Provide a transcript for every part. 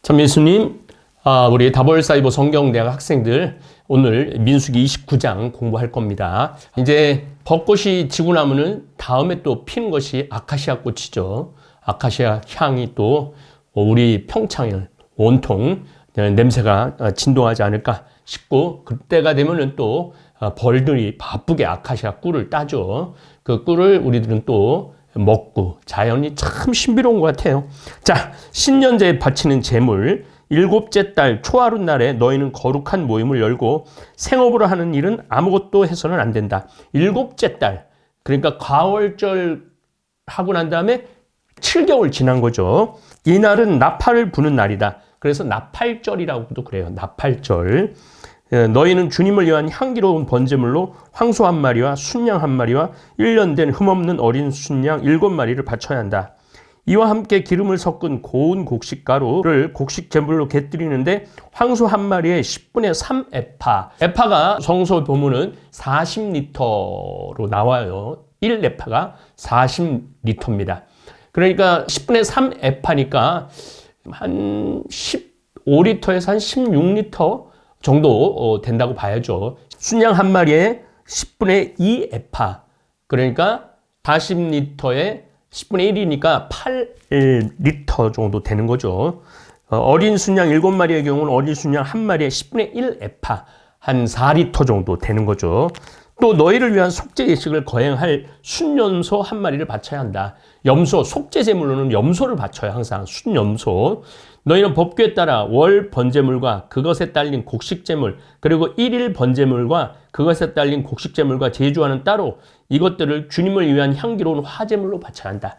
참 예수님, 우리 다볼사이버 성경대학 학생들 오늘 민수기 29장 공부할 겁니다. 이제 벚꽃이 지고 나면은 다음에 또 피는 것이 아카시아 꽃이죠. 아카시아 향이 또 우리 평창을 온통 냄새가 진동하지 않을까 싶고, 그때가 되면은 또 벌들이 바쁘게 아카시아 꿀을 따죠. 그 꿀을 우리들은 또 먹고, 자연이 참 신비로운 것 같아요. 자, 신년제에 바치는 제물, 일곱째 달 초하룻 날에 너희는 거룩한 모임을 열고 생업으로 하는 일은 아무것도 해서는 안 된다. 일곱째 달, 그러니까 가월절 하고 난 다음에 7개월 지난 거죠. 이날은 나팔을 부는 날이다. 그래서 나팔절이라고도 그래요. 나팔절. 너희는 주님을 위한 향기로운 번제물로 황소 한 마리와 순양 한 마리와 1년 된 흠없는 어린 순양 7마리를 바쳐야 한다. 이와 함께 기름을 섞은 고운 곡식가루를 곡식 제물로 곁들이는데 황소 한 마리에 10분의 3 에파. 에파가 성서 보면은 40리터로 나와요. 1에파가 40리터입니다. 그러니까 10분의 3 에파니까 한 15리터에서 한 16리터 정도 된다고 봐야죠. 순양 한 마리에 10분의 2 에파. 그러니까 40리터에 10분의 1이니까 8리터 정도 되는 거죠. 어린 순양 7마리의 경우는 어린 순양 한 마리에 10분의 1 에파, 한 4리터 정도 되는 거죠. 또 너희를 위한 속죄 예식을 거행할 순염소 한 마리를 바쳐야 한다. 염소, 속죄 제물로는 염소를 바쳐요. 항상 순염소. 너희는 법규에 따라 월 번제물과 그것에 딸린 곡식 제물, 그리고 1일 번제물과 그것에 딸린 곡식 제물과 제주와는 따로 이것들을 주님을 위한 향기로운 화제물로 바쳐야 한다.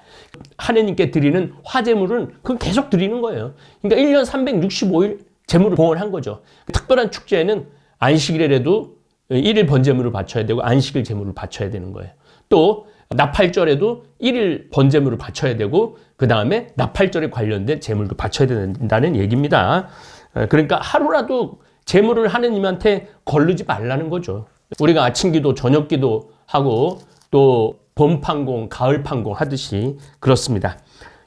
하느님께 드리는 화제물은 그건 계속 드리는 거예요. 그러니까 1년 365일 제물을 봉헌한 거죠. 특별한 축제에는 안식일에라도 1일 번제물을 바쳐야 되고 안식일 제물을 바쳐야 되는 거예요. 또 나팔절에도 1일 번제물을 바쳐야 되고 그 다음에 나팔절에 관련된 제물도 바쳐야 된다는 얘기입니다. 그러니까 하루라도 제물을 하느님한테 거르지 말라는 거죠. 우리가 아침 기도, 저녁 기도 하고 또 봄 판공, 가을 판공 하듯이 그렇습니다.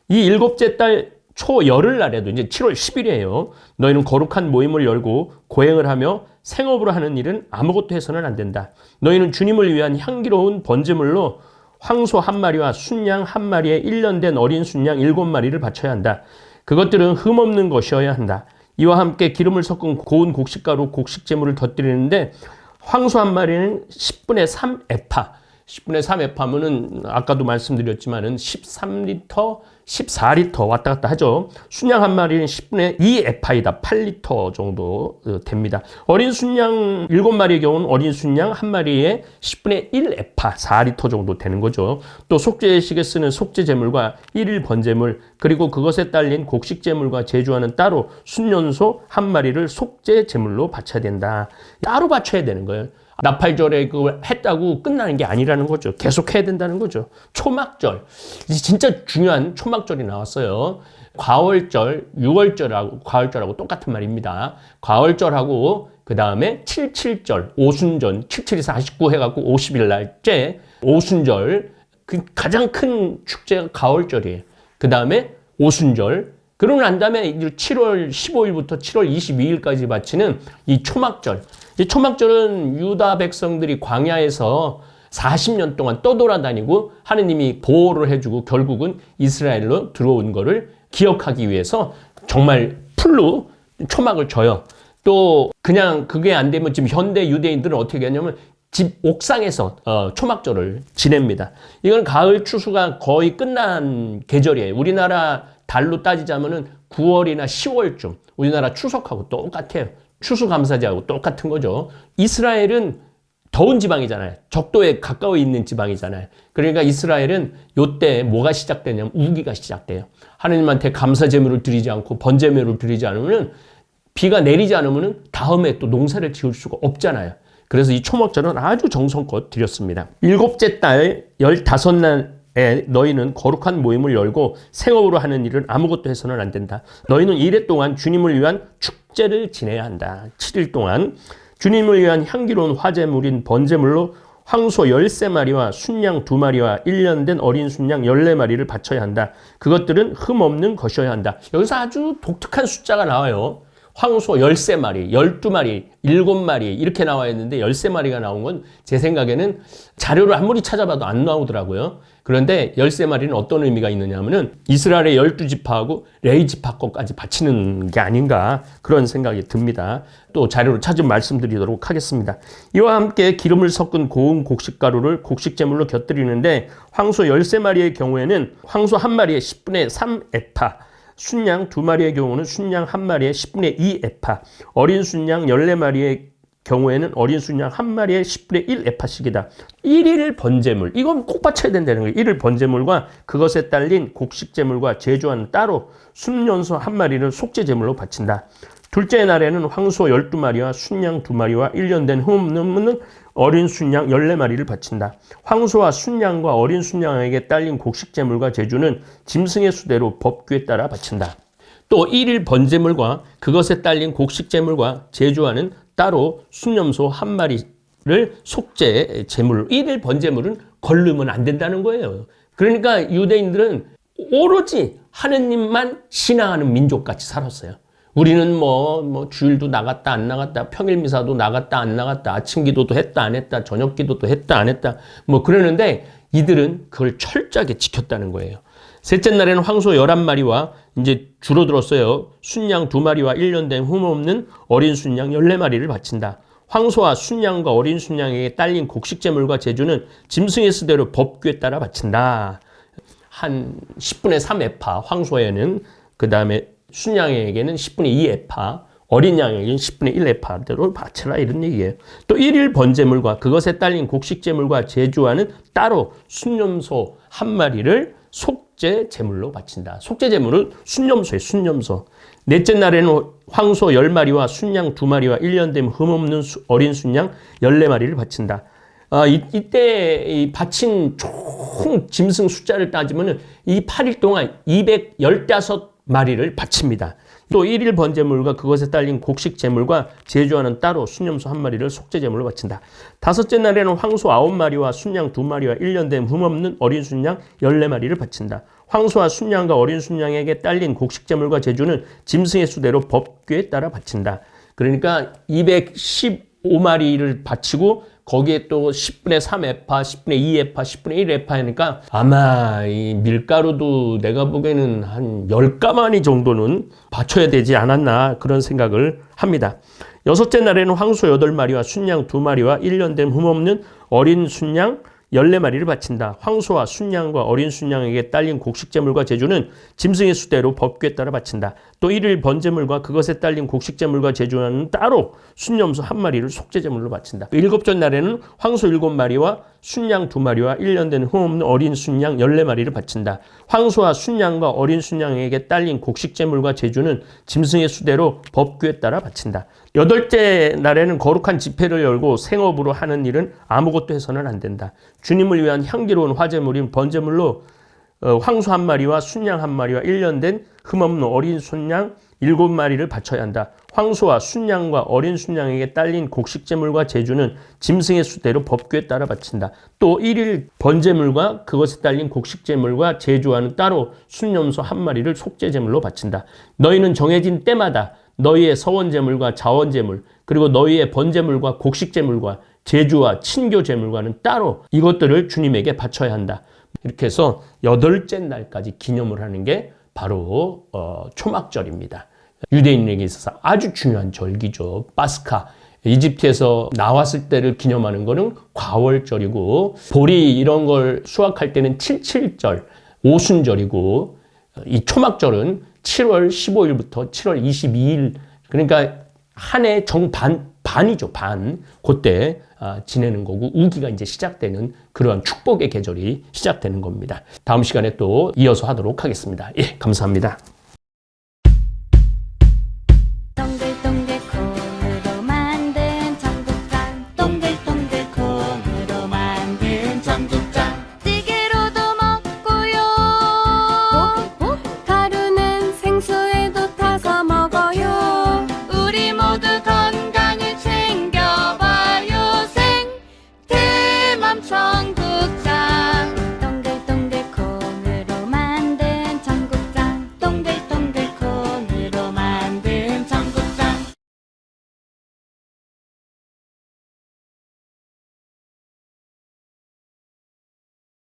이 일곱째 달 초열흘 날에도 이제 7월 10일이에요. 너희는 거룩한 모임을 열고 고행을 하며 생업으로 하는 일은 아무것도 해서는 안 된다. 너희는 주님을 위한 향기로운 번제물로 황소 한 마리와 순양 한 마리에 1년 된 어린 순양 7마리를 바쳐야 한다. 그것들은 흠없는 것이어야 한다. 이와 함께 기름을 섞은 고운 곡식가루 곡식 제물을 덧드리는데 황소 한 마리는 10분의 3 에파. 10분의 3 에파면은 아까도 말씀드렸지만은 13리터, 14리터 왔다 갔다 하죠. 순양 한 마리는 10분의 2 에파이다. 8리터 정도 됩니다. 어린 순양 7마리의 경우는 어린 순양 한 마리에 10분의 1 에파, 4리터 정도 되는 거죠. 또 속죄식에 쓰는 속죄 제물과 1일 번제물, 그리고 그것에 딸린 곡식 제물과 제주와는 따로 순년소 한 마리를 속죄 제물로 바쳐야 된다. 따로 바쳐야 되는 거예요. 나팔절에 그걸 했다고 끝나는 게 아니라는 거죠. 계속 해야 된다는 거죠. 초막절. 진짜 중요한 초막절이 나왔어요. 과월절, 6월절하고 과월절하고 똑같은 말입니다. 과월절하고 그 다음에 77절, 오순절, 77에서 49 해갖고 50일 날째 오순절. 그 가장 큰 축제가 가월절이에요. 그 다음에 오순절. 그러고 난 다음에 7월 15일부터 7월 22일까지 바치는 이 초막절. 이 초막절은 유다 백성들이 광야에서 40년 동안 떠돌아다니고 하느님이 보호를 해주고 결국은 이스라엘로 들어온 거를 기억하기 위해서 정말 풀로 초막을 줘요. 또 그냥 그게 안 되면 지금 현대 유대인들은 어떻게 하냐면 집 옥상에서 초막절을 지냅니다. 이건 가을 추수가 거의 끝난 계절이에요. 우리나라 달로 따지자면은 9월이나 10월쯤 우리나라 추석하고 똑같아요. 추수감사제하고 똑같은 거죠. 이스라엘은 더운 지방이잖아요. 적도에 가까워 있는 지방이잖아요. 그러니까 이스라엘은 요때 뭐가 시작되냐면 우기가 시작돼요. 하느님한테 감사 제물을 드리지 않고 번제물을 드리지 않으면 비가 내리지 않으면 다음에 또 농사를 지을 수가 없잖아요. 그래서 이 초막절은 아주 정성껏 드렸습니다. 일곱째 달 15날에 너희는 거룩한 모임을 열고 생업으로 하는 일은 아무것도 해서는 안 된다. 너희는 이래 동안 주님을 위한 축제를 지내야 한다. 7일 동안 주님을 위한 향기로운 화제물인 번제물로 황소 13마리와 순양 2마리와 1년 된 어린 순양 14마리를 바쳐야 한다. 그것들은 흠없는 것이어야 한다. 여기서 아주 독특한 숫자가 나와요. 황소 13마리, 12마리, 7마리 이렇게 나와 있는데 13마리가 나온 건 제 생각에는 자료를 아무리 찾아봐도 안 나오더라고요. 그런데 13마리는 어떤 의미가 있느냐 하면은 이스라엘의 12지파하고 레위지파 것까지 바치는 게 아닌가 그런 생각이 듭니다. 또 자료를 찾으면 말씀드리도록 하겠습니다. 이와 함께 기름을 섞은 고운 곡식가루를 곡식제물로 곁들이는데 황소 13마리의 경우에는 황소 1마리에 10분의 3 에파, 순양 2마리의 경우는 순양 1마리에 10분의 2 에파, 어린 순양 14마리의 경우에는 어린 순양 1마리에 10분의 1 에파씩이다. 1일 번제물, 이건 꼭 바쳐야 된다는 거예요. 1일 번제물과 그것에 딸린 곡식제물과 제주와는 따로 순년소 1마리를 속죄제물로 바친다. 둘째 날에는 황소 12마리와 순양 2마리와 1년 된 흠없는 어린 순양 14마리를 바친다. 황소와 순양과 어린 순양에게 딸린 곡식제물과 제주는 짐승의 수대로 법규에 따라 바친다. 또 1일 번제물과 그것에 딸린 곡식제물과 제주와는 따로 순염소 1마리를 속죄 제물로, 1일 번제물은 걸르면 안 된다는 거예요. 그러니까 유대인들은 오로지 하느님만 신앙하는 민족같이 살았어요. 우리는 뭐 주일도 나갔다 안 나갔다, 평일 미사도 나갔다 안 나갔다, 아침 기도도 했다 안 했다, 저녁 기도도 했다 안 했다 뭐 그러는데 이들은 그걸 철저하게 지켰다는 거예요. 셋째 날에는 황소 11마리와 이제 줄어들었어요. 순양 2마리와 1년 된 흠없는 어린 순양 14마리를 바친다. 황소와 순양과 어린 순양에게 딸린 곡식제물과 제주는 짐승의 수대로 법규에 따라 바친다. 한 10분의 3 에파 황소에는, 그 다음에 순양에게는 10분의 2 에파, 어린 양에게는 10분의 1 에파대로 바쳐라 이런 얘기예요. 또 1일 번제물과 그것에 딸린 곡식제물과 제주와는 따로 순염소 1마리를 속죄 제물로 바친다. 속죄 제물은 순염소예요. 순염소. 넷째 날에는 황소 10마리와 순양 2마리와 1년 된 흠없는 어린 순양 14마리를 바친다. 이때 이 바친 총 짐승 숫자를 따지면 이 8일 동안 215마리를 바칩니다. 또 1일 번제물과 그것에 딸린 곡식 제물과 제주와는 따로 순염소 1마리를 속죄 제물로 바친다. 다섯째 날에는 황소 9마리와 순양 2마리와 1년 된 흠없는 어린 순양 14마리를 바친다. 황소와 순양과 어린 순양에게 딸린 곡식 제물과 제주는 짐승의 수대로 법규에 따라 바친다. 그러니까 215마리를 바치고 거기에 또 10분의 3 에파, 10분의 2 에파, 10분의 1 에파 하니까 아마 이 밀가루도 내가 보기에는 한 10가마니 정도는 바쳐야 되지 않았나 그런 생각을 합니다. 여섯째 날에는 황소 8마리와 순양 2마리와 1년 된 흠없는 어린 순양 14마리를 바친다. 황소와 순양과 어린 순양에게 딸린 곡식제물과 제주는 짐승의 수대로 법규에 따라 바친다. 또 1일 번제물과 그것에 딸린 곡식제물과 제주는 따로 순염소 1마리를 속죄제물로 바친다. 일곱째 날에는 황소 7마리와 순양 2마리와 1년 된 흠없는 어린 순양 14마리를 바친다. 황소와 순양과 어린 순양에게 딸린 곡식제물과 제주는 짐승의 수대로 법규에 따라 바친다. 여덟째 날에는 거룩한 집회를 열고 생업으로 하는 일은 아무것도 해서는 안 된다. 주님을 위한 향기로운 화제물인 번제물로 황소 1마리와 순양 1마리와 1년 된 흠없는 어린 순양 7마리를 바쳐야 한다. 황소와 순양과 어린 순양에게 딸린 곡식제물과 제주는 짐승의 수대로 법규에 따라 바친다. 또 1일 번제물과 그것에 딸린 곡식제물과 제주와는 따로 순염소 1마리를 속죄제물로 바친다. 너희는 정해진 때마다 너희의 서원제물과 자원제물, 그리고 너희의 번제물과 곡식제물과 제주와 친교제물과는 따로 이것들을 주님에게 바쳐야 한다. 이렇게 해서 8째 날까지 기념을 하는 게 바로 초막절입니다. 유대인에게 있어서 아주 중요한 절기죠. 파스카. 이집트에서 나왔을 때를 기념하는 거는 과월절이고, 보리 이런 걸 수확할 때는 칠칠절, 오순절이고, 이 초막절은 7월 15일부터 7월 22일, 그러니까 한 해 반이죠. 반. 그때 지내는 거고, 우기가 이제 시작되는 그러한 축복의 계절이 시작되는 겁니다. 다음 시간에 또 이어서 하도록 하겠습니다. 예, 감사합니다. 바람처럼